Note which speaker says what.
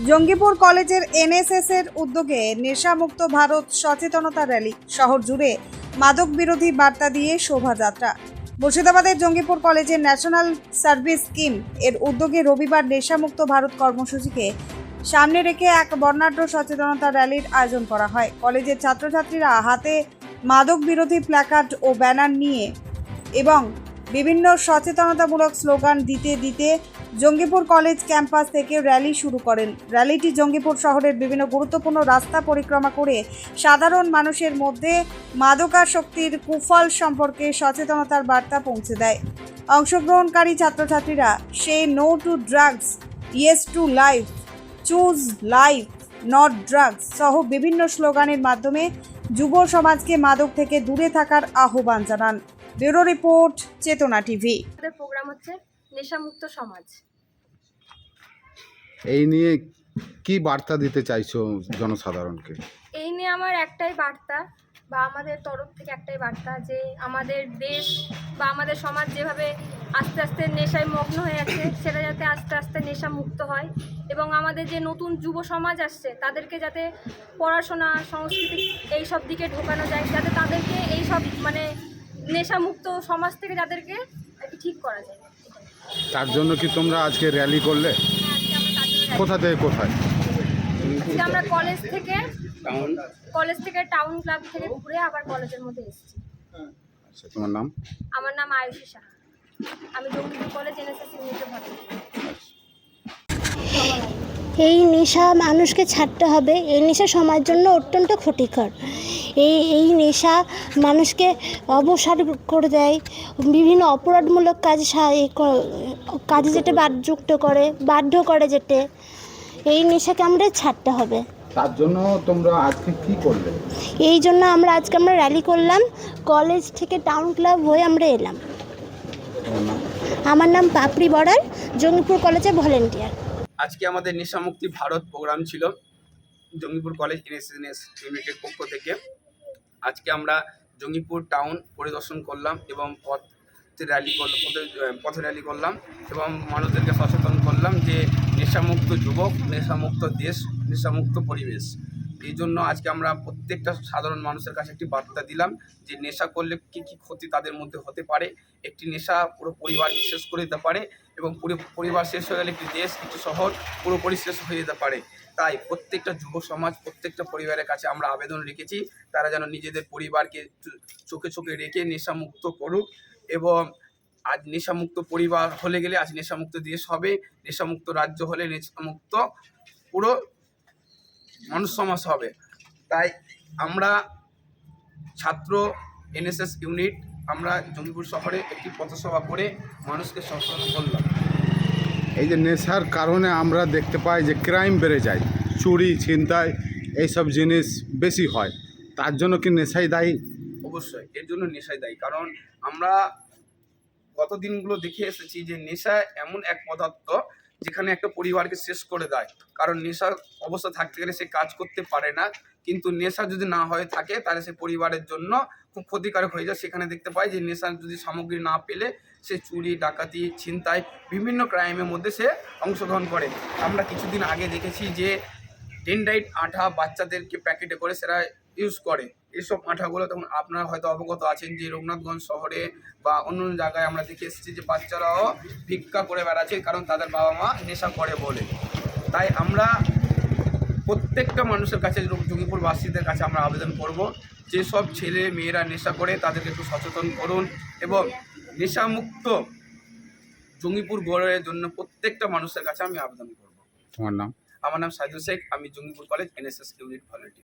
Speaker 1: জঙ্গিপুর কলেজের এনএসএস এর উদ্যোগে নেশামুক্ত ভারত সচেতনতা র্যালি, শহর জুড়ে মাদক বিরোধী বার্তা দিয়ে শোভাযাত্রা। মুর্শিদাবাদের জঙ্গিপুর কলেজের ন্যাশনাল সার্ভিস স্কিম এর উদ্যোগে রবিবার নেশামুক্ত ভারত কর্মসূচিকে সামনে রেখে এক বর্ণাঢ্য সচেতনতা র্যালির আয়োজন করা হয়। কলেজের ছাত্রছাত্রীরা হাতে মাদক বিরোধী প্ল্যাকার্ড ও ব্যানার নিয়ে এবং বিভিন্ন সচেতনতামূলক স্লোগান দিতে দিতে জঙ্গিপুর কলেজ ক্যাম্পাস থেকে র্যালি শুরু করেন। র্যালিটি জঙ্গিপুর শহরের বিভিন্ন গুরুত্বপূর্ণ রাস্তা পরিক্রমা করে সাধারণ মানুষের মধ্যে মাদকাসক্তির কুফল সম্পর্কে সচেতনতার বার্তা পৌঁছে দেয়। অংশগ্রহণকারী ছাত্রছাত্রীরা say no to drugs, yes to life, choose life not drugs সহ বিভিন্ন স্লোগানের মাধ্যমে যুব সমাজকে মাদক থেকে দূরে থাকার আহ্বান জানান। ব্যুরো রিপোর্ট, চেতনা টিভি।
Speaker 2: আমাদের প্রোগ্রাম হচ্ছে নেশামুক্ত সমাজ।
Speaker 3: এই নিয়ে কি বার্তা দিতে চাইছো জনসাধারণকে?
Speaker 2: এই নিয়ে আমার একটাই বার্তা বা আমাদের তরফ থেকে একটাই বার্তা যে আমাদের দেশ বা আমাদের সমাজ যেভাবে আস্তে আস্তে নেশায় মগ্ন হয়ে যাচ্ছে সেটা যাতে আস্তে আস্তে নেশা মুক্ত হয় এবং আমাদের যে নতুন যুব সমাজ আসছে তাদেরকে যাতে পড়াশোনা, সংস্কৃতি এই সব দিকে ঢোকানো যায়, যাতে তাদেরকে এই সব নেশামুক্ত সমাজ থেকে যাদেরকে ঠিক করা যায়।
Speaker 3: তার জন্য কি তোমরা আজকে র্যালি করলে?
Speaker 2: হ্যাঁ, আজকে আমরা তার জন্য
Speaker 3: কোথা থেকে কোথায়?
Speaker 2: আজকে আমরা কলেজ থেকে টাউন ক্লাব থেকে ঘুরে আবার কলেজের মধ্যে এসেছি।
Speaker 3: আচ্ছা, তোমার নাম?
Speaker 2: আমার নাম আয়ুষী সাহা। আমি জঙ্গিপুর কলেজ এনএসএস ইউনিটে ভর্তি।
Speaker 4: এই নেশা মানুষকে ছাড়তে হবে। এই নেশা সমাজের জন্য অত্যন্ত ক্ষতিকর। এই নেশা মানুষকে অবসাদ করে দেয়, বিভিন্ন অপরাধমূলক কাজে যেতে বাধ্য করে যেতে। এই নেশাকে আমরা ছাড়তে হবে।
Speaker 3: তার জন্য তোমরা আজকে কি করলে?
Speaker 4: এই জন্য আজকে আমরা র্যালি করলাম। কলেজ থেকে টাউন ক্লাব হয়ে আমরা এলাম। আমার নাম পাপড়ি বড়াল, জঙ্গিপুর কলেজে ভলেন্টিয়ার।
Speaker 5: আজকে আমাদের নেশামুক্তি ভারত প্রোগ্রাম ছিল জঙ্গিপুর কলেজ এনএসএস ইউনিটের পক্ষ থেকে। আজকে আমরা জঙ্গিপুর টাউন পরিদর্শন করলাম এবং পথে র্যালি করলাম এবং মানুষদেরকে সচেতন করলাম যে নেশামুক্ত যুবক, নেশামুক্ত দেশ, নেশামুক্ত পরিবেশ। এই জন্য আজকে আমরা প্রত্যেকটা সাধারণ মানুষের কাছে একটি বার্তা দিলাম যে নেশা করলে কী কী ক্ষতি তাদের মধ্যে হতে পারে। একটি নেশা পুরো পরিবারকে শেষ করে দিতে পারে এবং পুরো পরিবার শেষ হয়ে গেলে একটি দেশ, একটি শহর পুরোপুরি শেষ হয়ে যেতে পারে। তাই প্রত্যেকটা যুব সমাজ, প্রত্যেকটা পরিবারের কাছে আমরা আবেদন রেখেছি তারা যেন নিজেদের পরিবারকে চোখে চোখে রেখে নেশামুক্ত করুক এবং আজ নেশামুক্ত পরিবার হলে গেলে আজ নেশামুক্ত দেশ হবে, নেশামুক্ত রাজ্য হলে নেশামুক্ত পুরো মানুষ সমাজ হবে। তাই আমরা ছাত্র এনএসএস ইউনিট আমরা জঙ্গিপুর শহরে একটি পথসভা করে মানুষকে সচেতন করলাম।
Speaker 3: এই যে নেশার কারণে আমরা দেখতে পাই যে ক্রাইম বেড়ে যায়, চুরি, ছিনতাই এইসব জিনিস বেশি হয়। তার জন্য কি নেশাই দায়ী?
Speaker 5: অবশ্যই এর জন্য নেশাই দায়ী, কারণ আমরা গত দিনগুলো দেখে এসেছি যে নেশা এমন এক পদার্থ যেখানে একটা পরিবারকে শেষ করে দেয়। কারণ নেশার অবস্থা থাকতে গেলে সে কাজ করতে পারে না, কিন্তু নেশা যদি না হয়ে থাকে তাহলে সে পরিবারের জন্য খুব ক্ষতিকারক হয়ে যায়। সেখানে দেখতে পাই যে নেশার যদি সামগ্রী না পেলে সে চুরি, ডাকাতি, ছিনতাই বিভিন্ন ক্রাইমের মধ্যে সে অংশগ্রহণ করে। আমরা কিছুদিন আগে দেখেছি যে ডেনড্রাইট আঠা বাচ্চাদেরকে প্যাকেটে করে সেরা ইউজ করে। এইসব আঠাগুলো তখন আপনারা হয়তো অবগত আছেন যে রঘুনাথগঞ্জ শহরে বা অন্য জায়গায় আমরা দেখে এসেছি যে বাচ্চারাও ভিক্ষা করে বেড়াচ্ছে, কারণ তাদের বাবা মা নেশা করে বলে। তাই আমরা প্রত্যেকটা মানুষের কাছে, জঙ্গিপুরবাসীদের কাছে আমরা আবেদন করব যেসব ছেলে মেয়েরা নেশা করে তাদেরকে একটু সচেতন করুন এবং নেশামুক্ত জঙ্গিপুর গড়ের জন্য প্রত্যেকটা মানুষের কাছে আমি আবেদন করব।
Speaker 3: তোমার নাম?
Speaker 5: আমার নাম সাইদুল শেখ, আমি Jangipur college NSS unit volunteer.